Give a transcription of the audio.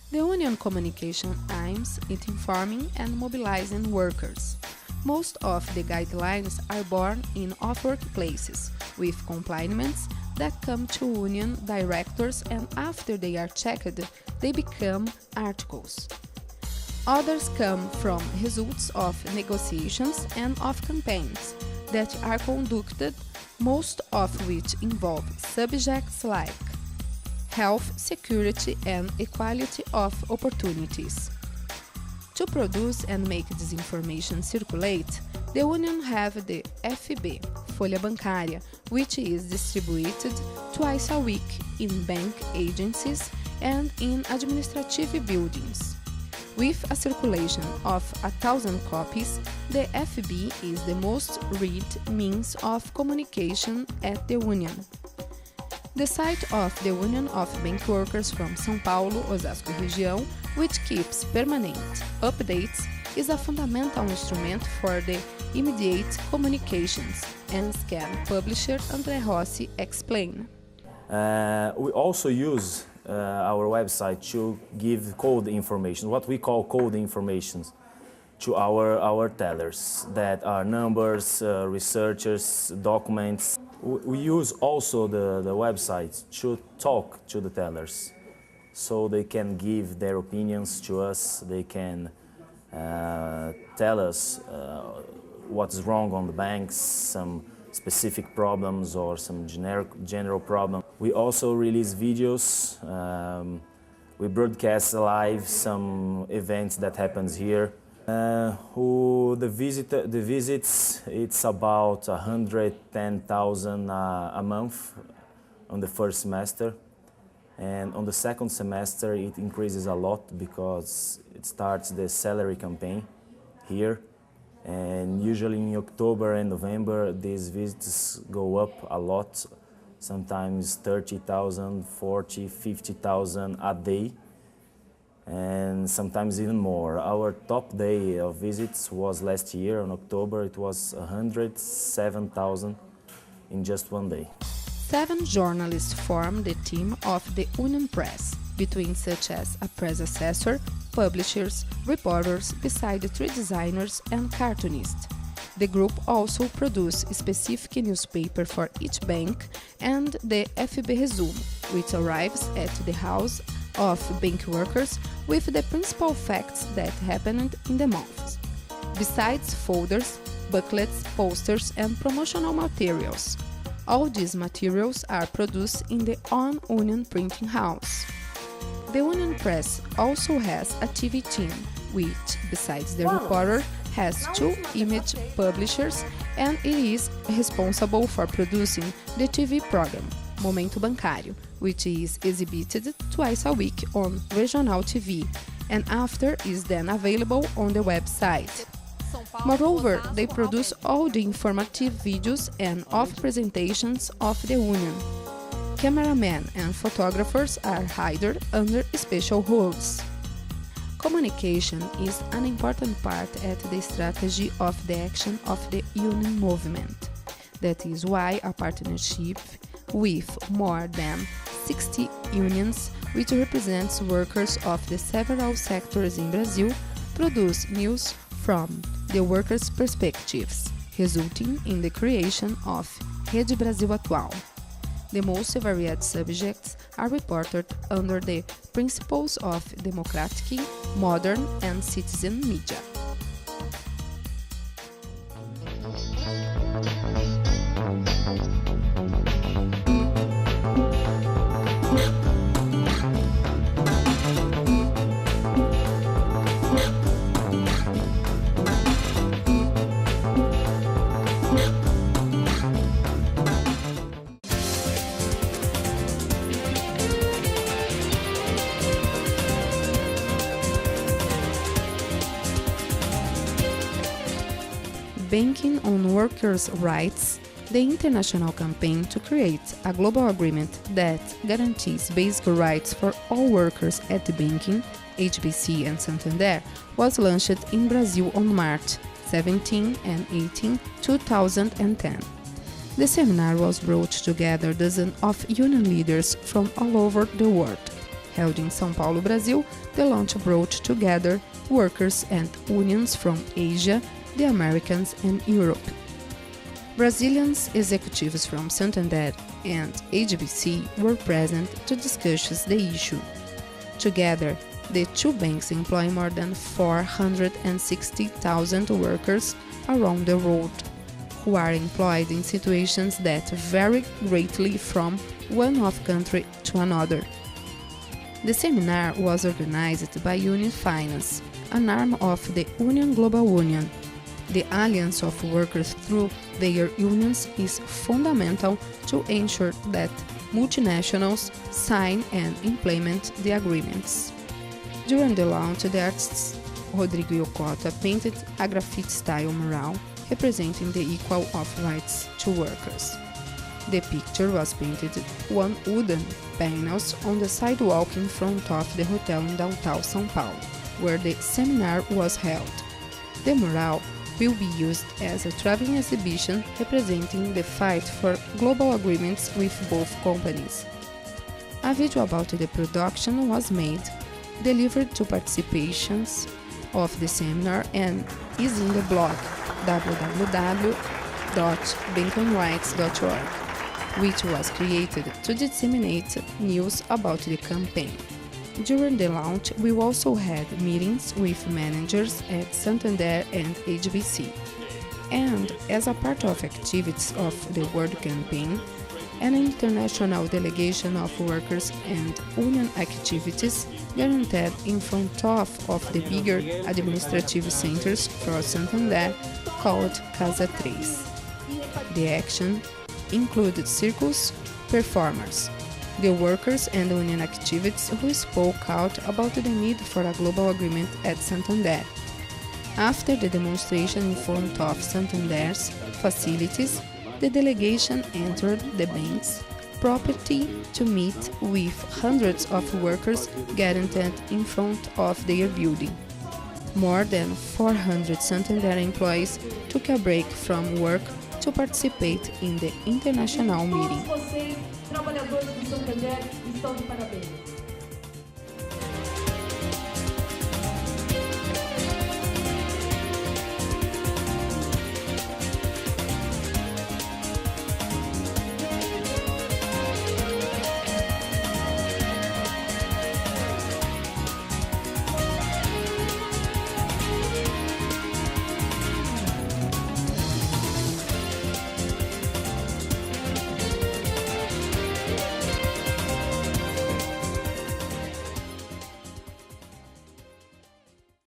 The union communication aims at informing and mobilizing workers. Most of the guidelines are born in of workplaces, with complaints that come to union directors, and after they are checked, they become articles. Others come from results of negotiations and of campaigns that are conducted, most of which involve subjects like health, security, and equality of opportunities. To produce and make this information circulate, the union have the FB, Folha Bancária, which is distributed twice a week in bank agencies and in administrative buildings. With a circulation of 1,000 copies, the FB is the most read means of communication at the union. The site of the Union of Bank Workers from São Paulo, Osasco região, which keeps permanent updates, is a fundamental instrument for the immediate communications, and can publisher André Rossi explain. We also use our website to give code information, what we call code information, to our tellers, that are numbers, researchers, documents. We use also the website to talk to the tellers, so they can give their opinions to us, they can tell us what's wrong on the banks, some specific problems or some general problem. We also release videos, we broadcast live some events that happens here. The visits, it's about 110,000 a month on the first semester, and on the second semester it increases a lot because it starts the salary campaign here, and usually in October and November these visits go up a lot, sometimes 30,000, 40, 50,000 a day, and sometimes even more. Our top day of visits was last year in October. It was 107,000 in just one day. 7 journalists form the team of the Union Press, between such as a press assessor, publishers, reporters, beside the 3 designers and cartoonists. The group also produces a specific newspaper for each bank and the FB Resumo, which arrives at the house of bank workers with the principal facts that happened in the month, besides folders, booklets, posters, and promotional materials. All these materials are produced in the own Union printing house. The Union Press also has a TV team, which, besides the reporter, has 2 image publishers, and it is responsible for producing the TV program, Momento Bancário, which is exhibited twice a week on regional TV, and after is then available on the website. Moreover, they produce all the informative videos and of presentations of the Union. Cameramen and photographers are hired under special rules. Communication is an important part at the strategy of the action of the Union movement. That is why a partnership with more than 60 unions, which represents workers of the several sectors in Brazil, produce news from the workers' perspectives, resulting in the creation of Rede Brasil Atual. The most varied subjects are reported under the principles of democratic, modern, and citizen media. Banking on Workers' Rights, the international campaign to create a global agreement that guarantees basic rights for all workers at the banking, HBC and Santander, was launched in Brazil on March 17 and 18, 2010. The seminar was brought together dozens of union leaders from all over the world, held in São Paulo, Brazil, the launch brought together workers and unions from Asia, the Americas, and Europe. Brazilian executives from Santander and HSBC were present to discuss the issue. Together, the two banks employ more than 460,000 workers around the world, who are employed in situations that vary greatly from one country to another. The seminar was organized by Union Finance, an arm of the Union Global Union. The alliance of workers through their unions is fundamental to ensure that multinationals sign and implement the agreements. During the launch, the artists Rodrigo Yokota painted a graffiti-style mural representing the equal of rights to workers. The picture was painted on wooden panels on the sidewalk in front of the hotel in downtown São Paulo, where the seminar was held. The mural will be used as a traveling exhibition representing the fight for global agreements with both companies. A video about the production was made, delivered to participants of the seminar, and is in the blog www.bankamrights.org, which was created to disseminate news about the campaign. During the launch, we also had meetings with managers at Santander and HSBC. And as a part of activities of the World Campaign, an international delegation of workers and union activities guaranteed in front of the bigger administrative centers for Santander called Casa 3. The action included circus performers, the workers and union activists who spoke out about the need for a global agreement at Santander. After the demonstration in front of Santander's facilities, the delegation entered the bank's property to meet with hundreds of workers gathered in front of their building. More than 400 Santander employees took a break from work to participate in the international meeting. Todos vocês, trabalhadores do Santander, estão de parabéns.